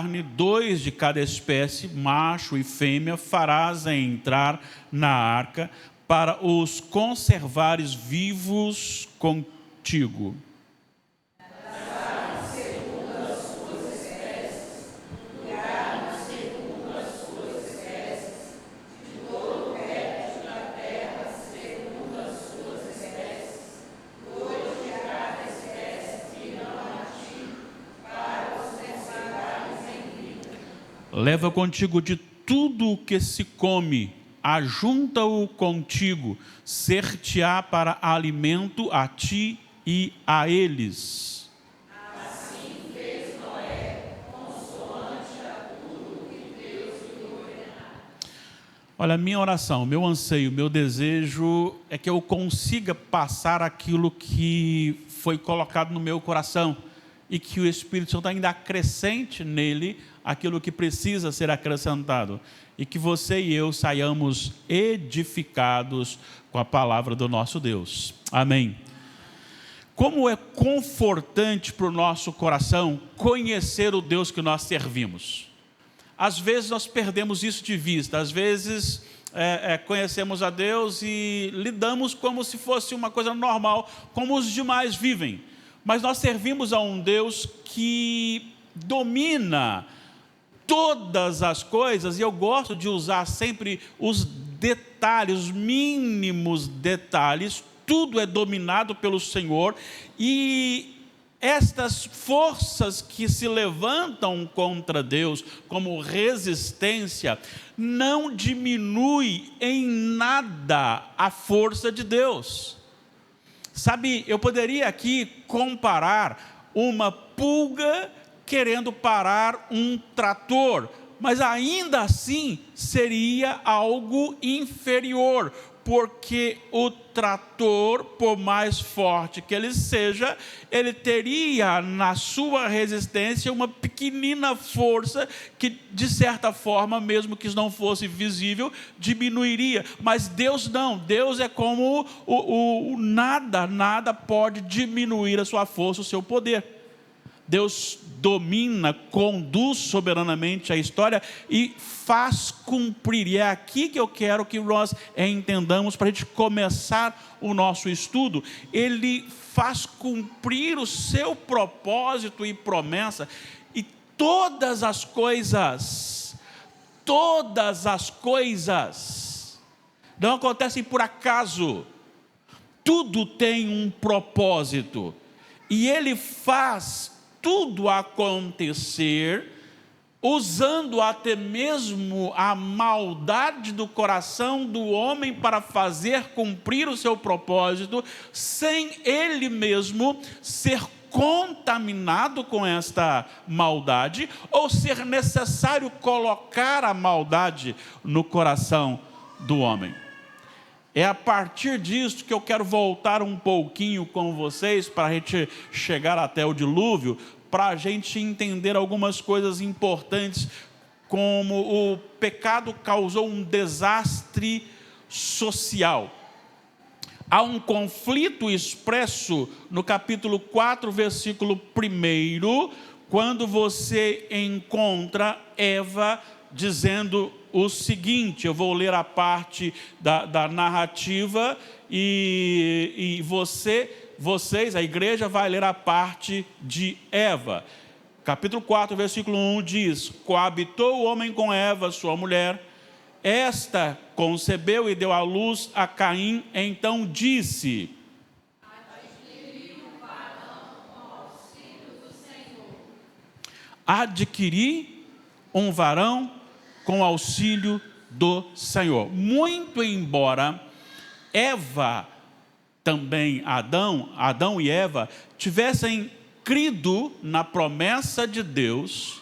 carne, 2 de cada espécie, macho e fêmea, farás entrar na arca, para os conservares vivos contigo. Leva contigo de tudo o que se come, ajunta-o contigo, ser-te-á para alimento a ti e a eles. Assim fez Noé, consoante a tudo que Deus lhe ordenara. Olha, minha oração, meu anseio, meu desejo é que eu consiga passar aquilo que foi colocado no meu coração e que o Espírito Santo ainda acrescente nele aquilo que precisa ser acrescentado, e que você e eu saiamos edificados com a palavra do nosso Deus. Amém. Como é confortante para o nosso coração conhecer o Deus que nós servimos. Às vezes nós perdemos isso de vista, às vezes conhecemos a Deus e lidamos como se fosse uma coisa normal, como os demais vivem. Mas nós servimos a um Deus que domina todas as coisas, e eu gosto de usar sempre os detalhes, os mínimos detalhes. Tudo é dominado pelo Senhor, e estas forças que se levantam contra Deus como resistência, não diminui em nada a força de Deus. Sabe, eu poderia aqui comparar uma pulga querendo parar um trator, mas ainda assim seria algo inferior, porque o trator, por mais forte que ele seja, ele teria na sua resistência uma pequenina força que, de certa forma, mesmo que não fosse visível, diminuiria. Mas Deus não, Deus é como nada pode diminuir a sua força, o seu poder. Deus domina, conduz soberanamente a história e faz cumprir. E é aqui que eu quero que nós entendamos, para a gente começar o nosso estudo. Ele faz cumprir o seu propósito e promessa, e todas as coisas não acontecem por acaso. Tudo tem um propósito, e Ele faz tudo acontecer, usando até mesmo a maldade do coração do homem para fazer cumprir o seu propósito, sem ele mesmo ser contaminado com esta maldade, ou ser necessário colocar a maldade no coração do homem. É a partir disso que eu quero voltar um pouquinho com vocês, para a gente chegar até o dilúvio, para a gente entender algumas coisas importantes, como o pecado causou um desastre social. Há um conflito expresso no capítulo 4, versículo 1, quando você encontra Eva dizendo o seguinte. Eu vou ler a parte da narrativa, e vocês, a igreja, vai ler a parte de Eva. Capítulo 4, versículo 1 diz: coabitou o homem com Eva, sua mulher. Esta concebeu e deu à luz a Caim. Então disse: adquiri um varão com auxílio do Senhor. Muito embora Eva, também Adão e Eva, tivessem crido na promessa de Deus,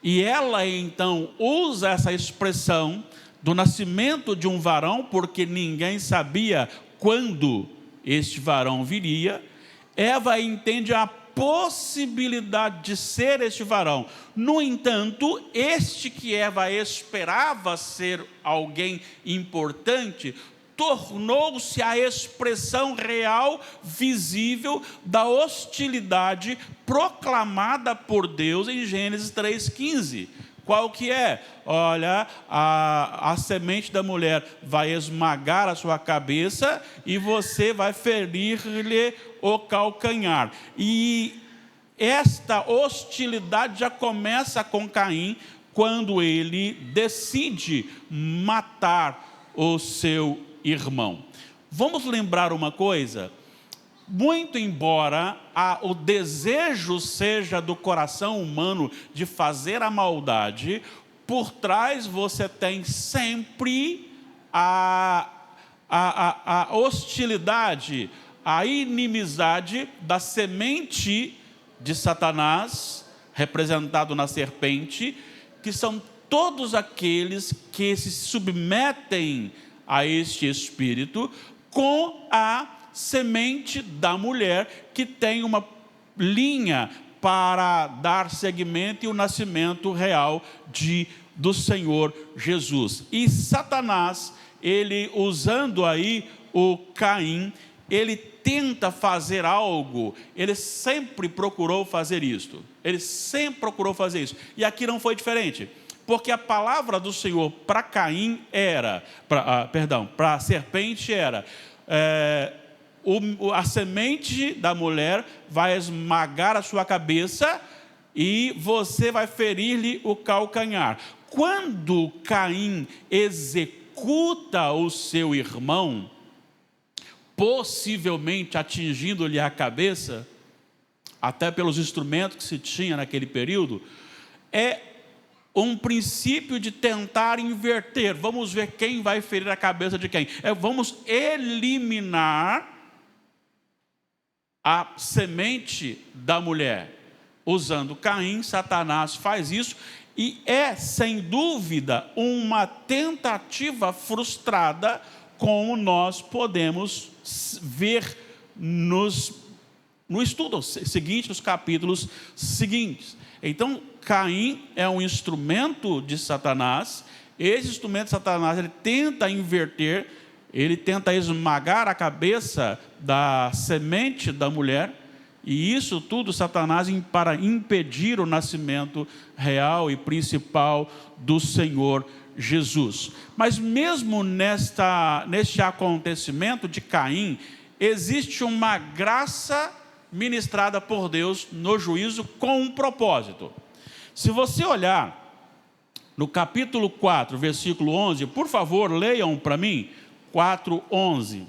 e ela então usa essa expressão do nascimento de um varão, porque ninguém sabia quando este varão viria. Eva entende a possibilidade de ser este varão. No entanto, este que Eva esperava ser alguém importante, tornou-se a expressão real, visível, da hostilidade proclamada por Deus em Gênesis 3,15. Qual que é? Olha, a semente da mulher vai esmagar a sua cabeça e você vai ferir-lhe o calcanhar. E esta hostilidade já começa com Caim, quando ele decide matar o seu irmão. Vamos lembrar uma coisa? Muito embora o desejo seja do coração humano de fazer a maldade, por trás você tem sempre a hostilidade, a inimizade da semente de Satanás, representado na serpente, que são todos aqueles que se submetem a este espírito, com a semente da mulher, que tem uma linha para dar seguimento e o nascimento real do Senhor Jesus. E Satanás, ele usando aí o Caim, ele tenta fazer algo, ele sempre procurou fazer isto. Ele sempre procurou fazer isso. E aqui não foi diferente. Porque a palavra do Senhor para Caim era, para a serpente era, a semente da mulher vai esmagar a sua cabeça e você vai ferir-lhe o calcanhar. Quando Caim executa o seu irmão, possivelmente atingindo-lhe a cabeça, até pelos instrumentos que se tinha naquele período, é um princípio de tentar inverter. Vamos ver quem vai ferir a cabeça de quem. Vamos eliminar a semente da mulher. Usando Caim, Satanás faz isso, e é, sem dúvida, uma tentativa frustrada, como nós podemos ver no estudo seguinte, nos capítulos seguintes. Então, Caim é um instrumento de Satanás. Esse instrumento de Satanás, ele tenta inverter, ele tenta esmagar a cabeça da semente da mulher, e isso tudo Satanás para impedir o nascimento real e principal do Senhor Jesus. Mas mesmo neste acontecimento de Caim, existe uma graça ministrada por Deus no juízo com um propósito. Se você olhar no capítulo 4, versículo 11, por favor, leiam para mim, 4:11.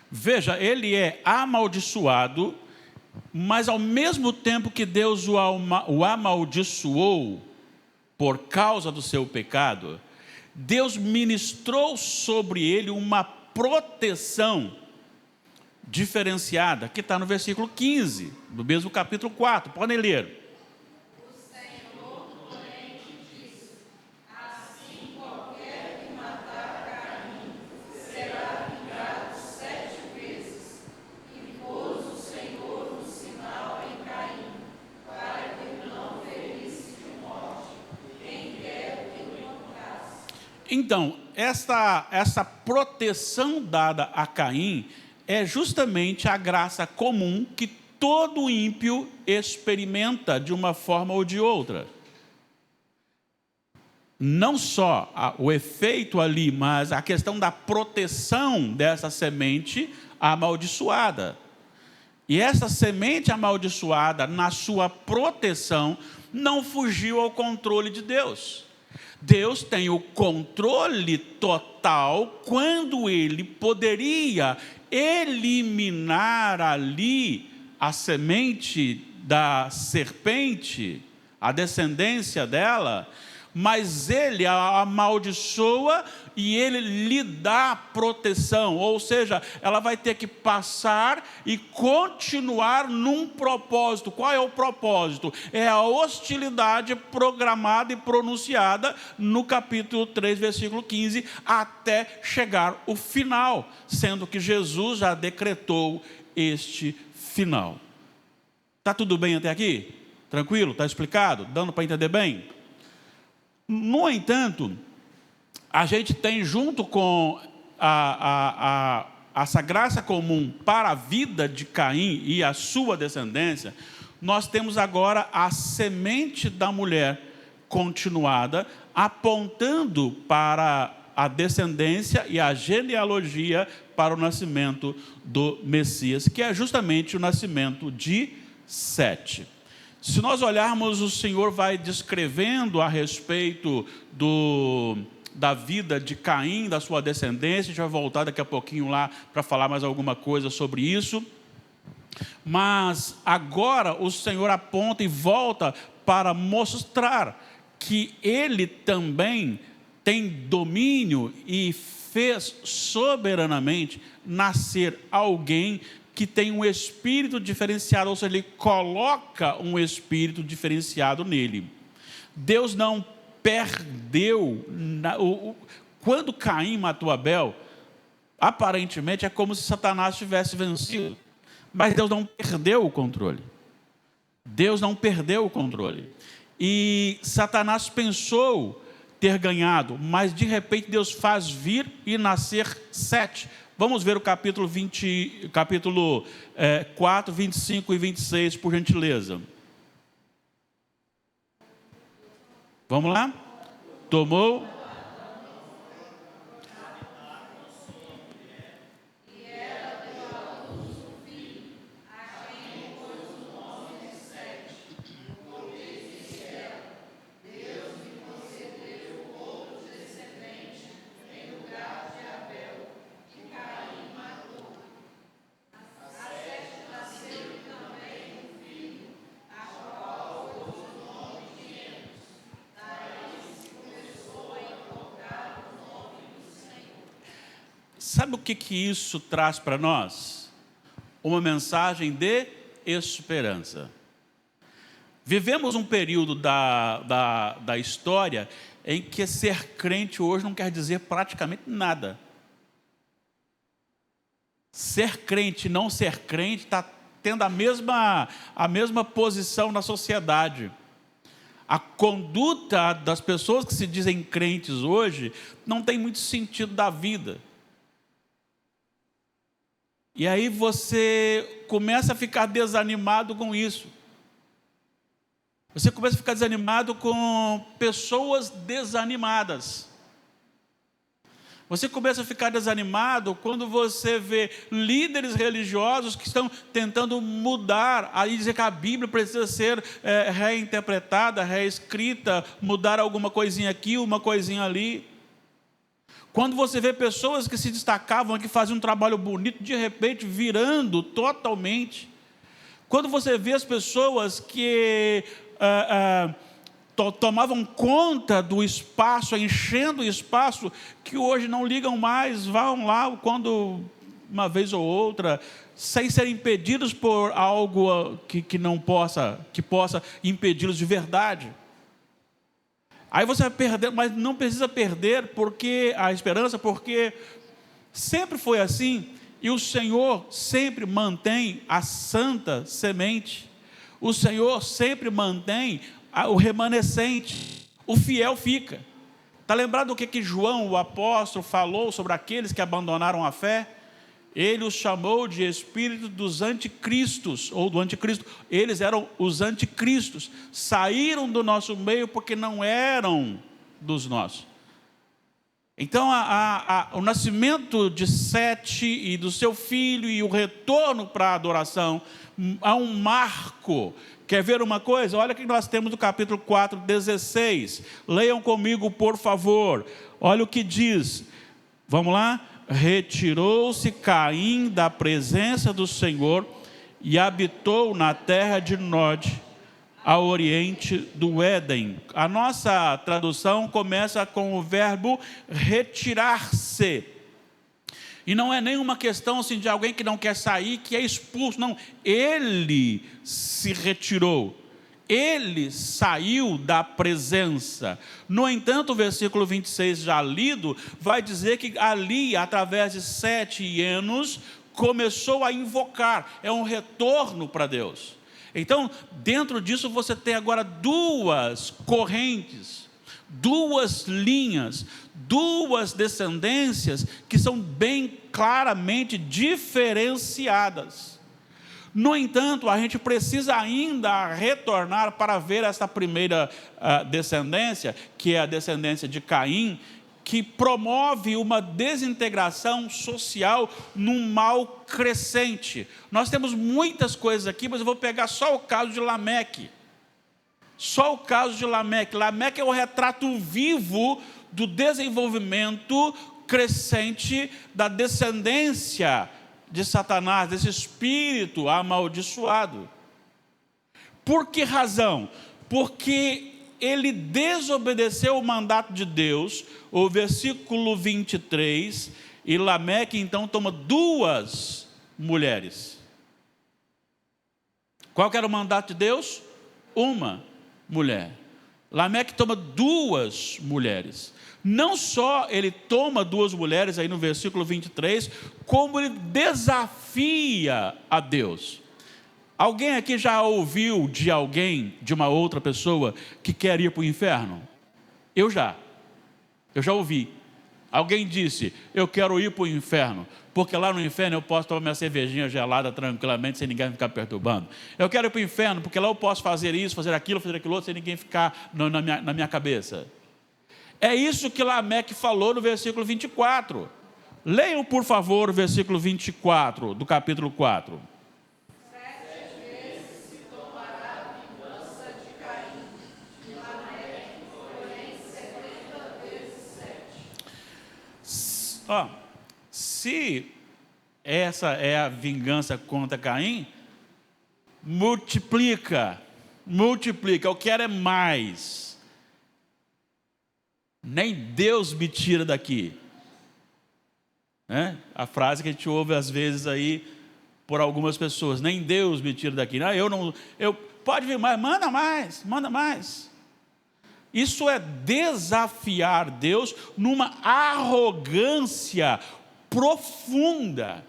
Veja, ele é amaldiçoado, mas ao mesmo tempo que Deus o amaldiçoou por causa do seu pecado, Deus ministrou sobre ele uma proteção diferenciada, que está no versículo 15, do mesmo capítulo 4, podem ler. Então, essa proteção dada a Caim é justamente a graça comum que todo ímpio experimenta de uma forma ou de outra. Não só o efeito ali, mas a questão da proteção dessa semente amaldiçoada. E essa semente amaldiçoada, na sua proteção, não fugiu ao controle de Deus. Deus tem o controle total quando Ele poderia eliminar ali a semente da serpente, a descendência dela, mas ele a amaldiçoa e ele lhe dá proteção, ou seja, ela vai ter que passar e continuar num propósito. Qual é o propósito? É a hostilidade programada e pronunciada no capítulo 3, versículo 15, até chegar o final, sendo que Jesus já decretou este final. Está tudo bem até aqui? Tranquilo? Está explicado? Dando para entender bem? No entanto, a gente tem junto com essa graça comum para a vida de Caim e a sua descendência, nós temos agora a semente da mulher continuada, apontando para a descendência e a genealogia para o nascimento do Messias, que é justamente o nascimento de Sete. Se nós olharmos, o Senhor vai descrevendo a respeito da vida de Caim, da sua descendência. A gente vai voltar daqui a pouquinho lá para falar mais alguma coisa sobre isso. Mas agora o Senhor aponta e volta para mostrar que Ele também tem domínio e fez soberanamente nascer alguém que tem um espírito diferenciado, ou seja, Ele coloca um espírito diferenciado nele. Deus não perdeu. Quando Caim matou Abel, aparentemente é como se Satanás tivesse vencido. Mas Deus não perdeu o controle. Deus não perdeu o controle. E Satanás pensou ter ganhado, mas de repente Deus faz vir e nascer Sete. Vamos ver o capítulo 4, 25 e 26, por gentileza. Vamos lá? Tomou. Sabe o que isso traz para nós? Uma mensagem de esperança. Vivemos um período da história em que ser crente hoje não quer dizer praticamente nada. Ser crente e não ser crente está tendo a mesma posição na sociedade. A conduta das pessoas que se dizem crentes hoje não tem muito sentido da vida. E aí você começa a ficar desanimado com isso. Você começa a ficar desanimado com pessoas desanimadas. Você começa a ficar desanimado quando você vê líderes religiosos que estão tentando mudar, aí dizer que a Bíblia precisa ser reinterpretada, reescrita, mudar alguma coisinha aqui, uma coisinha ali. Quando você vê pessoas que se destacavam, que faziam um trabalho bonito, de repente virando totalmente. Quando você vê as pessoas que tomavam conta do espaço, enchendo o espaço, que hoje não ligam mais, vão lá quando uma vez ou outra, sem serem impedidos por algo que possa impedi-los de verdade. Aí você vai perder, mas não precisa perder porque a esperança, porque sempre foi assim, e o Senhor sempre mantém a santa semente, o Senhor sempre mantém o remanescente, o fiel fica. Está lembrado do que João, o apóstolo, falou sobre aqueles que abandonaram a fé? Ele os chamou de espírito dos anticristos, ou do anticristo. Eles eram os anticristos, saíram do nosso meio porque não eram dos nossos. Então o nascimento de Sete e do seu filho e o retorno para a adoração há um marco. Quer ver uma coisa? Olha o que nós temos no capítulo 4, 16. Leiam comigo, por favor. Olha o que diz. Vamos lá? Retirou-se Caim da presença do Senhor e habitou na terra de Nod, ao oriente do Éden. A nossa tradução começa com o verbo retirar-se. E não é nenhuma questão assim, de alguém que não quer sair, que é expulso. Não, ele se retirou. Ele saiu da presença. No entanto, o versículo 26 já lido, vai dizer que ali, através de 7 hienos, começou a invocar. É um retorno para Deus. Então, dentro disso você tem agora duas correntes, duas linhas, duas descendências que são bem claramente diferenciadas. No entanto, a gente precisa ainda retornar para ver essa primeira descendência, que é a descendência de Caim, que promove uma desintegração social num mal crescente. Nós temos muitas coisas aqui, mas eu vou pegar só o caso de Lameque. Só o caso de Lameque. Lameque é o retrato vivo do desenvolvimento crescente da descendência de Satanás, desse espírito amaldiçoado. Por que razão? Porque ele desobedeceu o mandato de Deus, o versículo 23, e Lameque então toma 2 mulheres. Qual que era o mandato de Deus? Uma mulher. Lameque toma 2 mulheres. Não só ele toma 2 mulheres, aí no versículo 23, como ele desafia a Deus. Alguém aqui já ouviu de alguém, de uma outra pessoa, que quer ir para o inferno? Eu já ouvi. Alguém disse, eu quero ir para o inferno, porque lá no inferno eu posso tomar minha cervejinha gelada tranquilamente, sem ninguém ficar perturbando. Eu quero ir para o inferno, porque lá eu posso fazer isso, fazer aquilo outro, sem ninguém ficar na minha cabeça. É isso que Lameque falou no versículo 24. Leiam, por favor, o versículo 24 do capítulo 4. 7 vezes se tomará a vingança de Caim, de Lameque, porém 70 vezes 7. Se essa é a vingança contra Caim, multiplica, eu quero é mais. Nem Deus me tira daqui. A frase que a gente ouve às vezes aí por algumas pessoas, nem Deus me tira daqui. Não, pode vir mais, manda mais. Isso é desafiar Deus numa arrogância profunda.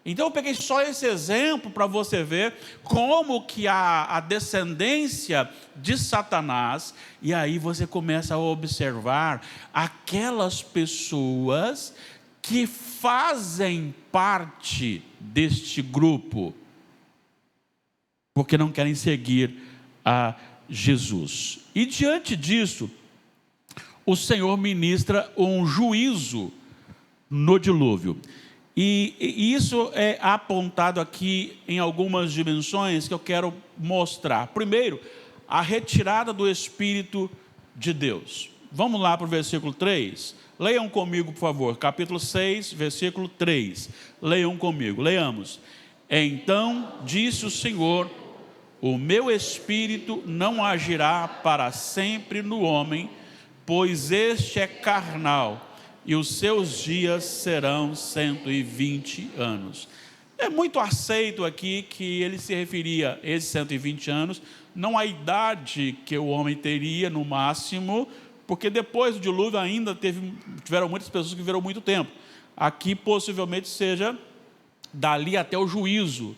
Então eu peguei só esse exemplo para você ver como que a descendência de Satanás, e aí você começa a observar aquelas pessoas que fazem parte deste grupo, porque não querem seguir a Jesus. E diante disso, o Senhor ministra um juízo no dilúvio. E isso é apontado aqui em algumas dimensões que eu quero mostrar. Primeiro, a retirada do Espírito de Deus. Vamos lá para o versículo 3. Leiam comigo, por favor. Capítulo 6, versículo 3. Leiam comigo. Leiamos. Então disse o Senhor, o meu Espírito não agirá para sempre no homem, pois este é carnal, e os seus dias serão 120 anos. É muito aceito aqui que ele se referia a esses 120 anos, não a idade que o homem teria no máximo, porque depois do dilúvio ainda tiveram muitas pessoas que viveram muito tempo. Aqui possivelmente seja dali até o juízo,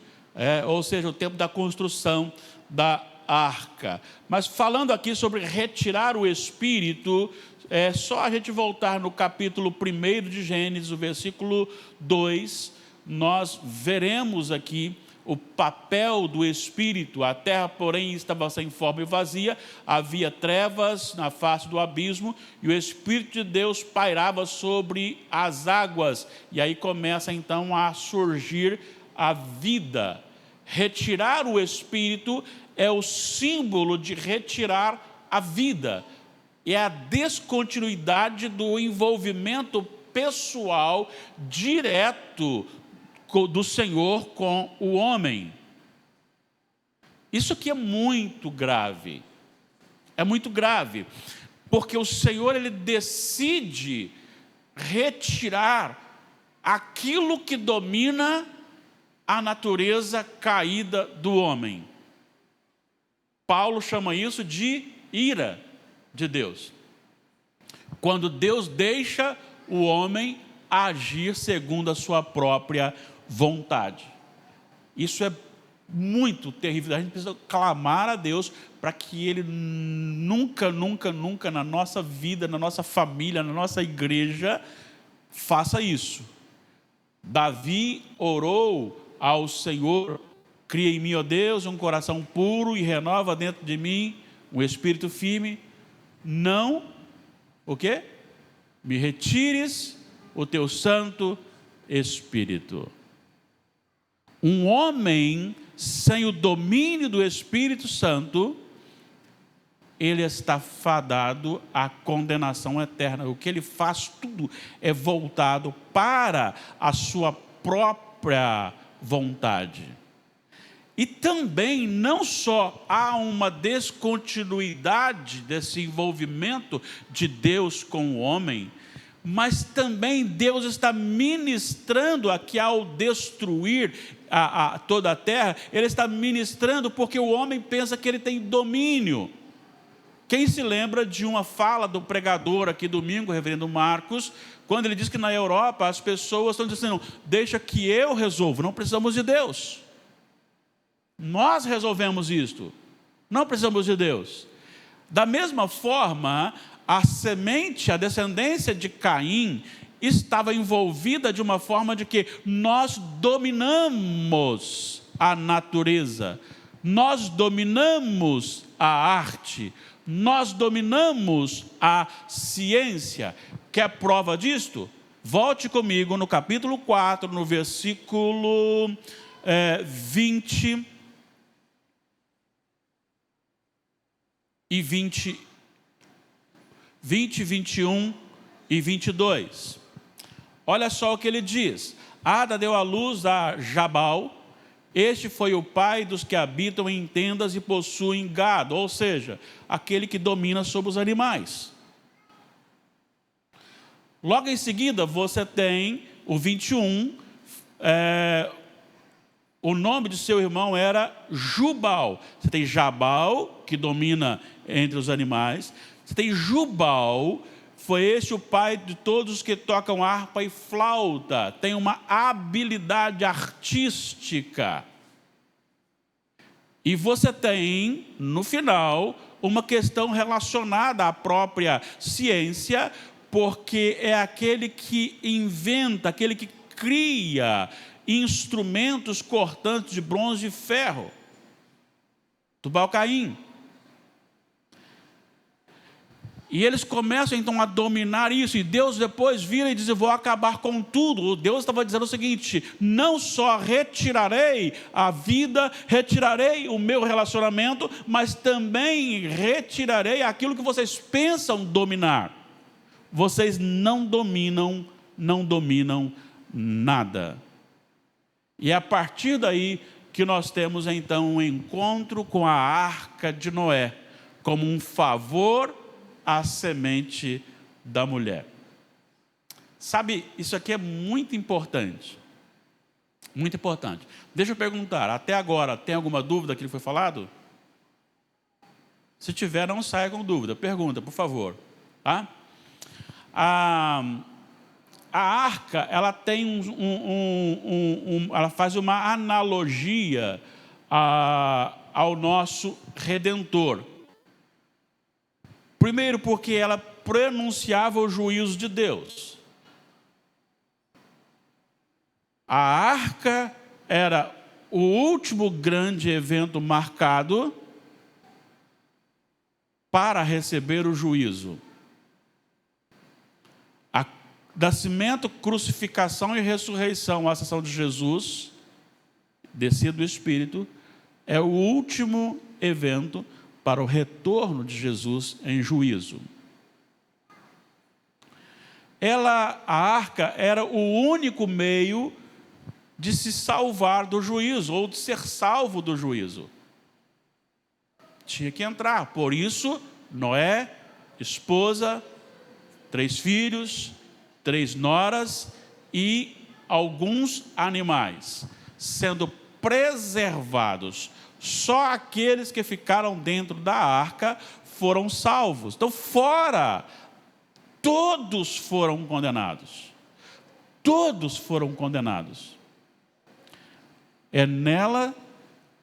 ou seja, o tempo da construção da arca. Mas falando aqui sobre retirar o Espírito, é só a gente voltar no capítulo 1 de Gênesis, o versículo 2, nós veremos aqui o papel do Espírito. A terra, porém, estava sem forma e vazia, havia trevas na face do abismo, e o Espírito de Deus pairava sobre as águas, e aí começa então a surgir a vida. Retirar o Espírito é o símbolo de retirar a vida. É a descontinuidade do envolvimento pessoal direto do Senhor com o homem. Isso aqui é muito grave. É muito grave, porque o Senhor, Ele decide retirar aquilo que domina a natureza caída do homem. Paulo chama isso de ira de Deus. Quando Deus deixa o homem agir segundo a sua própria vontade. Isso é muito terrível. A gente precisa clamar a Deus para que Ele nunca na nossa vida, na nossa família, na nossa igreja, faça isso. Davi orou ao Senhor: cria em mim, ó Deus, um coração puro e renova dentro de mim um espírito firme. Não, o quê? Me retires o teu Santo Espírito. Um homem sem o domínio do Espírito Santo, ele está fadado à condenação eterna. O que ele faz tudo é voltado para a sua própria vontade. E também não só há uma descontinuidade desse envolvimento de Deus com o homem, mas também Deus está ministrando aqui ao destruir toda a terra. Ele está ministrando porque o homem pensa que ele tem domínio. Quem se lembra de uma fala do pregador aqui domingo, o reverendo Marcos, quando ele diz que na Europa as pessoas estão dizendo: deixa que eu resolvo, não precisamos de Deus. Nós resolvemos isto, não precisamos de Deus. Da mesma forma, a semente, a descendência de Caim estava envolvida de uma forma de que nós dominamos a natureza, nós dominamos a arte, nós dominamos a ciência. Quer prova disto? Volte comigo no capítulo 4, no versículo 20 e 21 e 22. Olha só o que ele diz: Ada deu à luz a Jabal. Este foi o pai dos que habitam em tendas e possuem gado, ou seja, aquele que domina sobre os animais. Logo em seguida, você tem o 21, o nome de seu irmão era Jubal. Você tem Jabal, que domina entre os animais. Você tem Jubal, foi este o pai de todos os que tocam harpa e flauta. Tem uma habilidade artística. E você tem, no final, uma questão relacionada à própria ciência, porque é aquele que inventa, aquele que cria instrumentos cortantes de bronze e ferro. Tubal-Caim. E eles começam então a dominar isso, e Deus depois vira e diz: eu vou acabar com tudo. Deus estava dizendo o seguinte: não só retirarei a vida, retirarei o meu relacionamento, mas também retirarei aquilo que vocês pensam dominar. Vocês não dominam nada. E é a partir daí que nós temos então um encontro com a arca de Noé, como um favor à semente da mulher. Sabe, isso aqui é muito importante. Muito importante. Deixa eu perguntar, até agora, tem alguma dúvida que foi falado? Se tiver, não saia com dúvida. Pergunta, por favor. Tá? A arca, ela tem ela faz uma analogia ao nosso Redentor. Primeiro, porque ela pronunciava o juízo de Deus. A arca era o último grande evento marcado para receber o juízo. Nascimento, crucificação e ressurreição, a ascensão de Jesus, descida do Espírito, é o último evento para o retorno de Jesus em juízo. A arca era o único meio de se salvar do juízo, ou de ser salvo do juízo. tinha que entrar. Por isso, Noé, esposa, 3 filhos, 3 noras e alguns animais, sendo preservados. Só aqueles que ficaram dentro da arca foram salvos. Então, fora, todos foram condenados. Todos foram condenados. É nela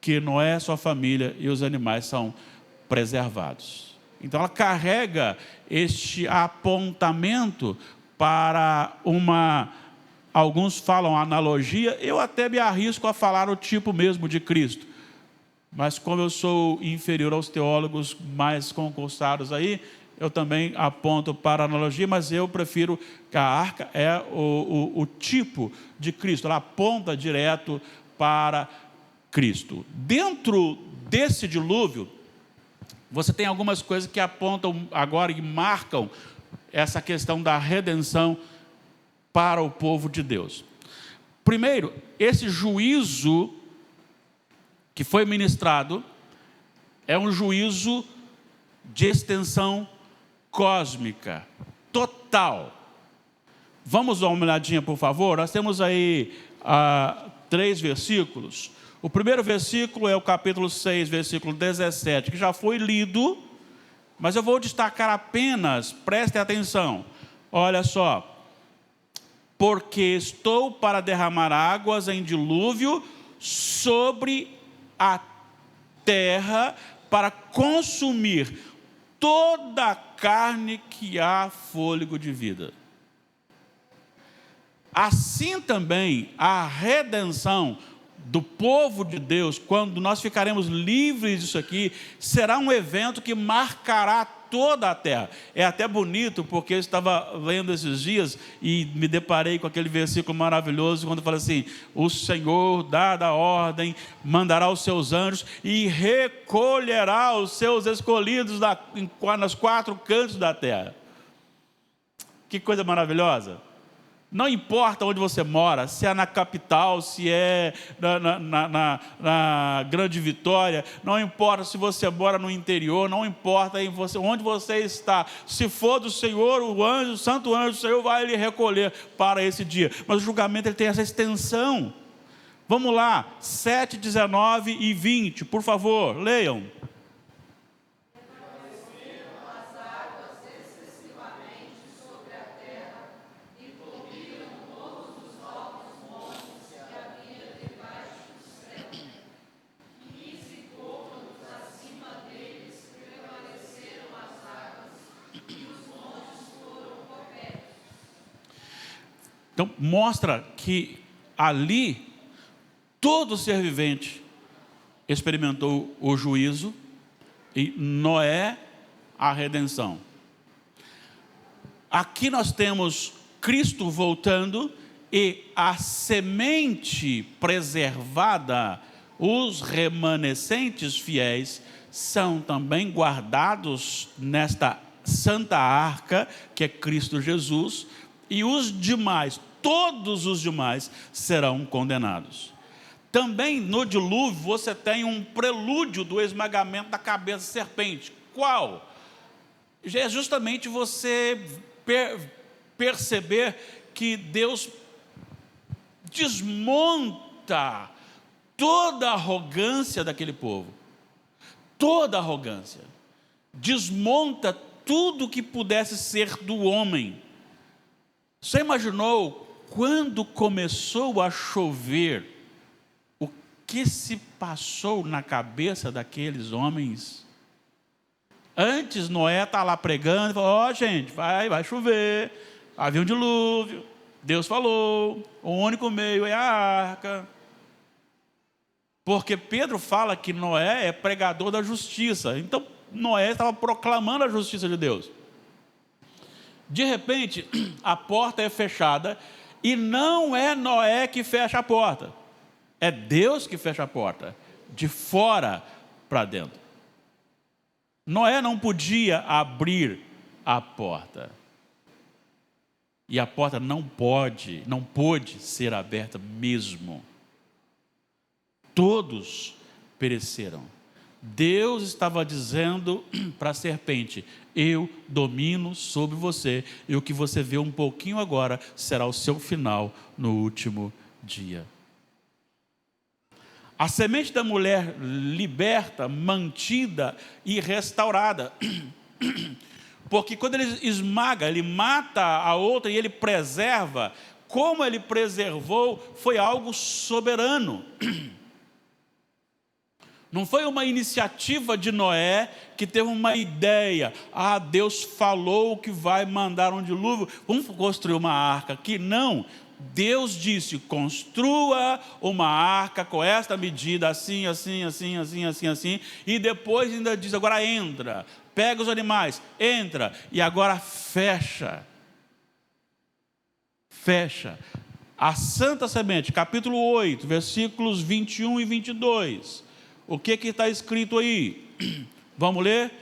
que Noé, sua família e os animais são preservados. Então ela carrega este apontamento para alguns falam analogia, eu até me arrisco a falar o tipo mesmo de Cristo. Mas como eu sou inferior aos teólogos mais concursados aí, eu também aponto para a analogia, mas eu prefiro que a arca é o tipo de Cristo, ela aponta direto para Cristo. Dentro desse dilúvio, você tem algumas coisas que apontam agora e marcam essa questão da redenção para o povo de Deus. Primeiro, esse juízo que foi ministrado é um juízo de extensão cósmica, total. Vamos dar uma olhadinha, por favor? Nós temos aí 3 versículos. O primeiro versículo é o capítulo 6, versículo 17, que já foi lido, mas eu vou destacar apenas, prestem atenção, olha só. Porque estou para derramar águas em dilúvio sobre a terra, para consumir toda a carne que há fôlego de vida. Assim também a redenção do povo de Deus, quando nós ficaremos livres disso aqui, será um evento que marcará toda a terra. É até bonito, porque eu estava lendo esses dias e me deparei com aquele versículo maravilhoso, quando fala assim: o Senhor, dada a ordem, mandará os seus anjos e recolherá os seus escolhidos nos 4 cantos da terra. Que coisa maravilhosa! Não importa onde você mora, se é na capital, se é na Grande Vitória, não importa se você mora no interior, não importa onde você está. Se for do Senhor, o santo anjo do Senhor vai lhe recolher para esse dia. Mas o julgamento ele tem essa extensão. Vamos lá, 7, 19 e 20, por favor, leiam. Então, mostra que ali, todo ser vivente experimentou o juízo e Noé a redenção. Aqui nós temos Cristo voltando e a semente preservada, os remanescentes fiéis, são também guardados nesta santa arca, que é Cristo Jesus, e os demais, todos os demais, serão condenados. Também no dilúvio você tem um prelúdio do esmagamento da cabeça da serpente. Qual? É justamente você perceber que Deus desmonta toda a arrogância daquele povo. Toda a arrogância. Desmonta tudo que pudesse ser do homem. Você imaginou quando começou a chover, o que se passou na cabeça daqueles homens? Antes Noé está lá pregando, falou: gente, vai chover, havia um dilúvio, Deus falou, o único meio é a arca. Porque Pedro fala que Noé é pregador da justiça, então Noé estava proclamando a justiça de Deus. De repente, a porta é fechada e não é Noé que fecha a porta. É Deus que fecha a porta, de fora para dentro. Noé não podia abrir a porta. E a porta não pôde ser aberta mesmo. Todos pereceram. Deus estava dizendo para a serpente: eu domino sobre você, e o que você vê um pouquinho agora será o seu final no último dia. A semente da mulher liberta, mantida e restaurada. Porque quando ele esmaga, ele mata a outra e ele preserva, como ele preservou foi algo soberano. Não foi uma iniciativa de Noé que teve uma ideia. Deus falou que vai mandar um dilúvio, vamos construir uma arca aqui. Não, Deus disse: construa uma arca com esta medida, assim, assim, assim, assim, assim, assim. E depois ainda diz: agora entra, pega os animais, entra, e agora fecha. Fecha. A Santa Semente, capítulo 8, versículos 21 e 22. O que está escrito aí? Vamos ler?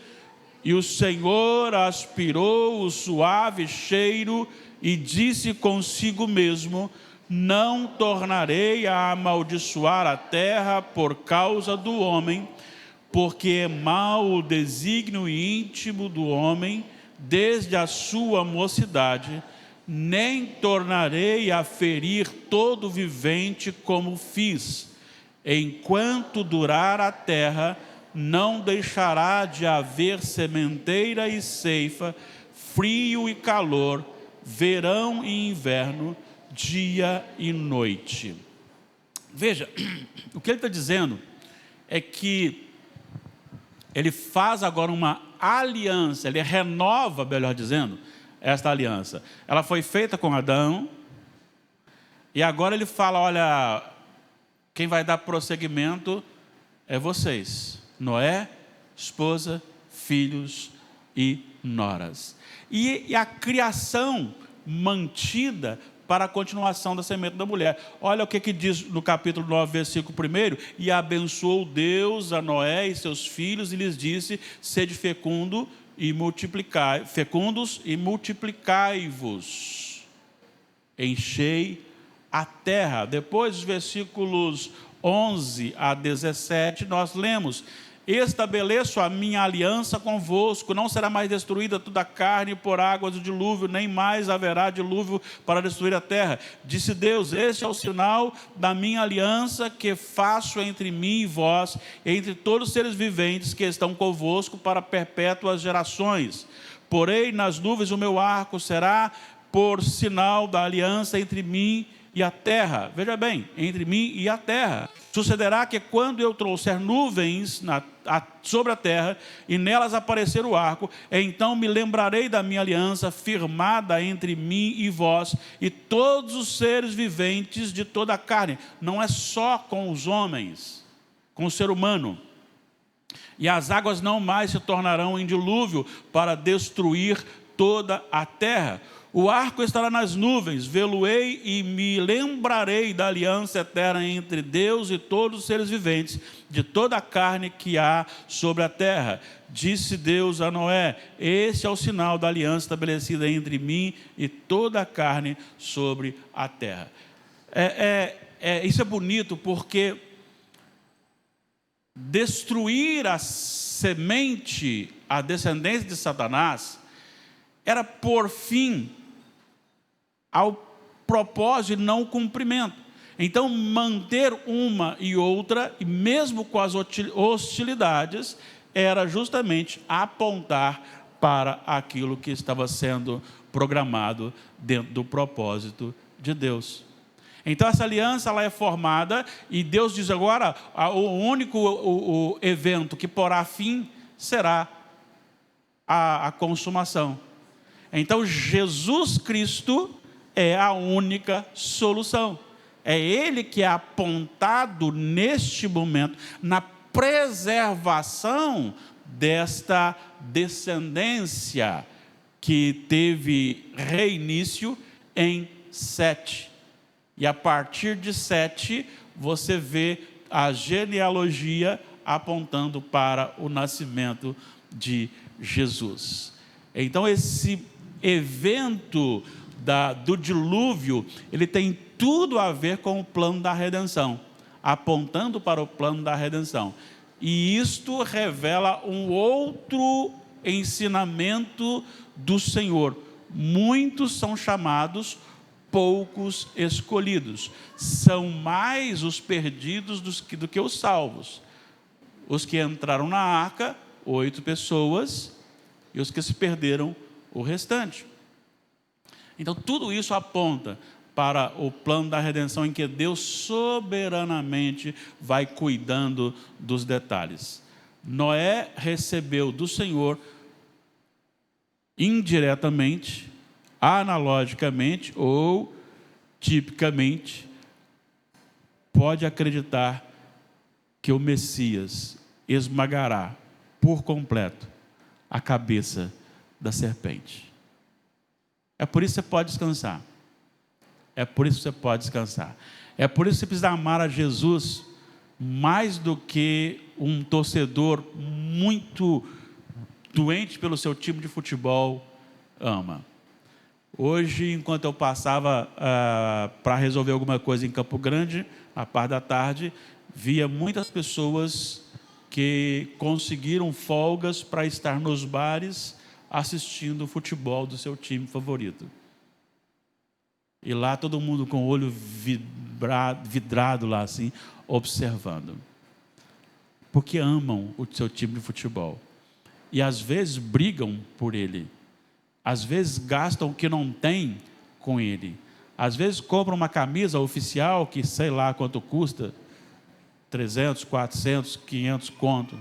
E o Senhor aspirou o suave cheiro e disse consigo mesmo: não tornarei a amaldiçoar a terra por causa do homem, porque é mau o desígnio íntimo do homem desde a sua mocidade, nem tornarei a ferir todo vivente como fiz. Enquanto durar a terra, não deixará de haver sementeira e ceifa, frio e calor, verão e inverno, dia e noite. Veja, o que ele está dizendo é que ele faz agora uma aliança, ele renova, melhor dizendo, esta aliança. Ela foi feita com Adão, e agora ele fala: olha, quem vai dar prosseguimento é vocês, Noé, esposa, filhos e noras. E a criação mantida para a continuação da semente da mulher. Olha o que diz no capítulo 9, versículo 1: e abençoou Deus a Noé e seus filhos, e lhes disse: sede fecundos e multiplicai-vos, enchei a terra. Depois, os versículos 11 a 17, nós lemos: estabeleço a minha aliança convosco, não será mais destruída toda a carne por águas do dilúvio, nem mais haverá dilúvio para destruir a terra. Disse Deus: este é o sinal da minha aliança que faço entre mim e vós, entre todos os seres viventes que estão convosco para perpétuas gerações. Porém, nas nuvens o meu arco será por sinal da aliança entre mim e a terra. Veja bem, entre mim e a terra. Sucederá que quando eu trouxer nuvens sobre a terra, e nelas aparecer o arco, então me lembrarei da minha aliança firmada entre mim e vós, e todos os seres viventes de toda a carne. Não é só com os homens, com o ser humano. E as águas não mais se tornarão em dilúvio para destruir toda a terra. O arco estará nas nuvens, vê-lo-ei e me lembrarei da aliança eterna entre Deus e todos os seres viventes, de toda a carne que há sobre a terra. Disse Deus a Noé: esse é o sinal da aliança estabelecida entre mim e toda a carne sobre a terra. Isso é bonito, porque destruir a semente, a descendência de Satanás, era por fim ao propósito e não o cumprimento. Então, manter uma e outra, e mesmo com as hostilidades, era justamente apontar para aquilo que estava sendo programado dentro do propósito de Deus. Então, essa aliança ela é formada, e Deus diz agora: o único evento que porá fim será a consumação. Então, Jesus Cristo é a única solução. É Ele que é apontado neste momento na preservação desta descendência que teve reinício em Sete. E a partir de Sete, você vê a genealogia apontando para o nascimento de Jesus. Então, esse evento do dilúvio, ele tem tudo a ver com o plano da redenção, apontando para o plano da redenção. E isto revela um outro ensinamento do Senhor. Muitos são chamados, poucos escolhidos. São mais os perdidos do que os salvos. Os que entraram na arca, 8 pessoas, e os que se perderam, o restante. Então tudo isso aponta para o plano da redenção, em que Deus soberanamente vai cuidando dos detalhes. Noé recebeu do Senhor indiretamente, analogicamente ou tipicamente, pode acreditar que o Messias esmagará por completo a cabeça da serpente. É por isso que você pode descansar. É por isso que você pode descansar. É por isso que você precisa amar a Jesus mais do que um torcedor muito doente pelo seu time de futebol ama. Hoje, enquanto eu passava para resolver alguma coisa em Campo Grande, à parte da tarde, via muitas pessoas que conseguiram folgas para estar nos bares assistindo o futebol do seu time favorito. E lá todo mundo com o olho vidrado lá assim, observando. Porque amam o seu time de futebol. E às vezes brigam por ele. Às vezes gastam o que não tem com ele. Às vezes compram uma camisa oficial que sei lá quanto custa. 300, 400, 500 conto.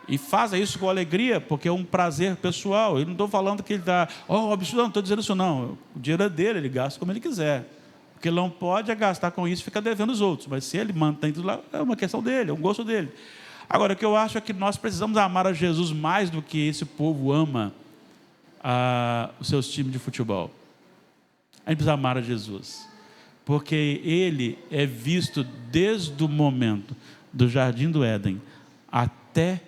E fazem isso com alegria, porque é um prazer pessoal. Eu não estou falando que ele está, absurdo, não estou dizendo isso não. O dinheiro é dele, ele gasta como ele quiser. O que ele não pode é gastar com isso e ficar devendo os outros. Mas se ele mantém tudo lá, é uma questão dele, é um gosto dele. Agora, o que eu acho é que nós precisamos amar a Jesus mais do que esse povo ama os seus times de futebol. A gente precisa amar a Jesus, porque ele é visto desde o momento do Jardim do Éden até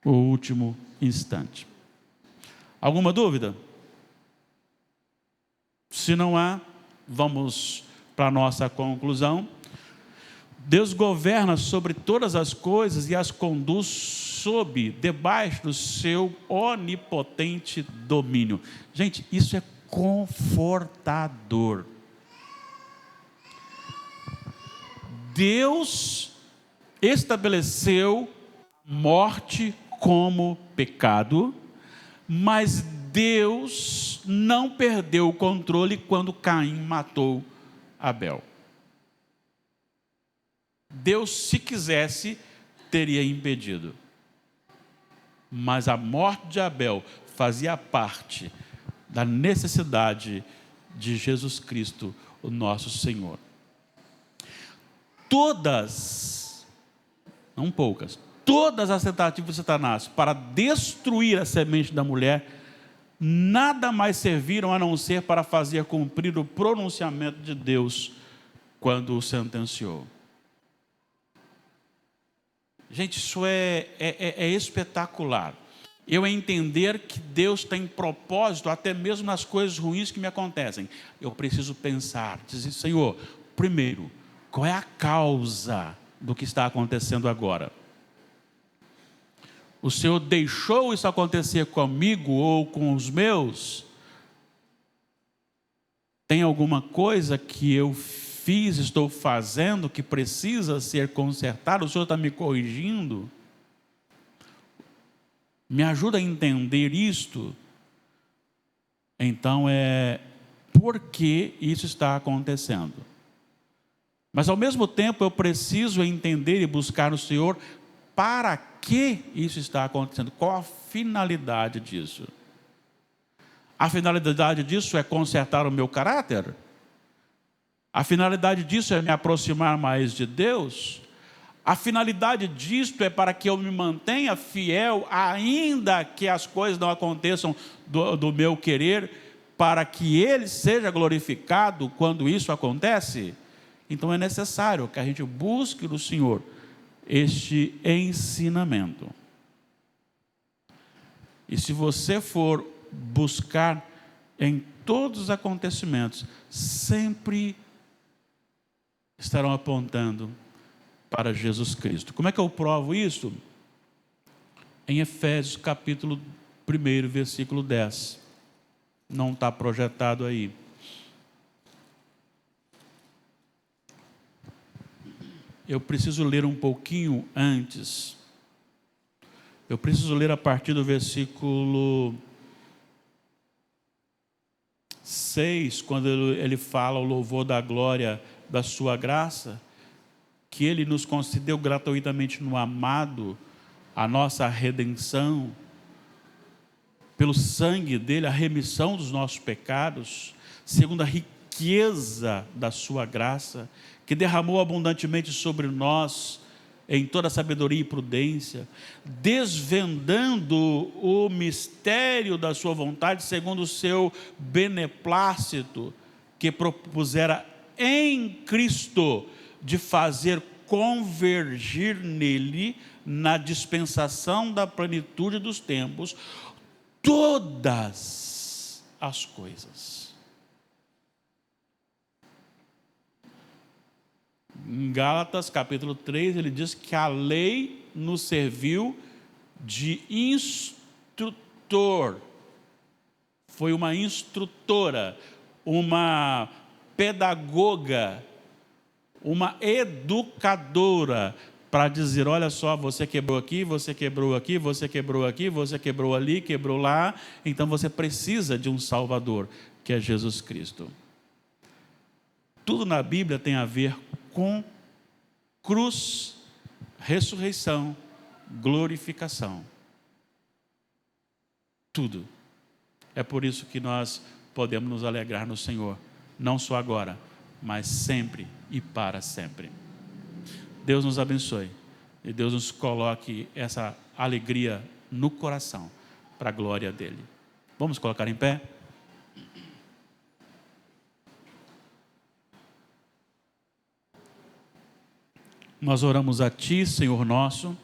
o último instante. Alguma dúvida? Se não há, vamos para a nossa conclusão. Deus governa sobre todas as coisas e as conduz debaixo do seu onipotente domínio. Gente, isso é confortador. Deus estabeleceu morte como pecado, mas Deus não perdeu o controle quando Caim matou Abel. Deus, se quisesse, teria impedido. Mas a morte de Abel fazia parte da necessidade de Jesus Cristo, o nosso Senhor. Todas, não poucas, todas as tentativas de Satanás para destruir a semente da mulher, nada mais serviram a não ser para fazer cumprir o pronunciamento de Deus quando o sentenciou. Gente, isso é espetacular. Eu entender que Deus tem propósito até mesmo nas coisas ruins que me acontecem. Eu preciso pensar, dizer, Senhor, primeiro, qual é a causa do que está acontecendo agora? O Senhor deixou isso acontecer comigo ou com os meus? Tem alguma coisa que eu fiz, estou fazendo, que precisa ser consertado? O Senhor está me corrigindo? Me ajuda a entender isto? Então por que isso está acontecendo? Mas ao mesmo tempo eu preciso entender e buscar no Senhor para que isso está acontecendo. Qual a finalidade disso? A finalidade disso é consertar o meu caráter? A finalidade disso é me aproximar mais de Deus? A finalidade disto é para que eu me mantenha fiel, ainda que as coisas não aconteçam do meu querer, para que Ele seja glorificado quando isso acontece? Então é necessário que a gente busque no Senhor este ensinamento. E se você for buscar em todos os acontecimentos, sempre estarão apontando para Jesus Cristo. Como é que eu provo isso? Em Efésios capítulo 1, versículo 10. Não está projetado aí. Eu preciso ler um pouquinho antes. Eu preciso ler a partir do versículo 6, quando ele fala o louvor da glória da sua graça, que ele nos concedeu gratuitamente no amado, a nossa redenção, pelo sangue dele, a remissão dos nossos pecados, segundo a riqueza da sua graça, que derramou abundantemente sobre nós, em toda sabedoria e prudência, desvendando o mistério da sua vontade, segundo o seu beneplácito, que propusera em Cristo, de fazer convergir nele, na dispensação da plenitude dos tempos, todas as coisas. Em Gálatas capítulo 3, ele diz que a lei nos serviu de instrutor. Foi uma instrutora, uma pedagoga, uma educadora, para dizer, olha só, você quebrou aqui, você quebrou aqui, você quebrou aqui, você quebrou ali, quebrou lá, então você precisa de um Salvador, que é Jesus Cristo. Tudo na Bíblia tem a ver com cruz, ressurreição, glorificação. Tudo. É por isso que nós podemos nos alegrar no Senhor, não só agora, mas sempre e para sempre. Deus nos abençoe e Deus nos coloque essa alegria no coração, para a glória dele. Vamos colocar em pé? Nós oramos a Ti, Senhor nosso,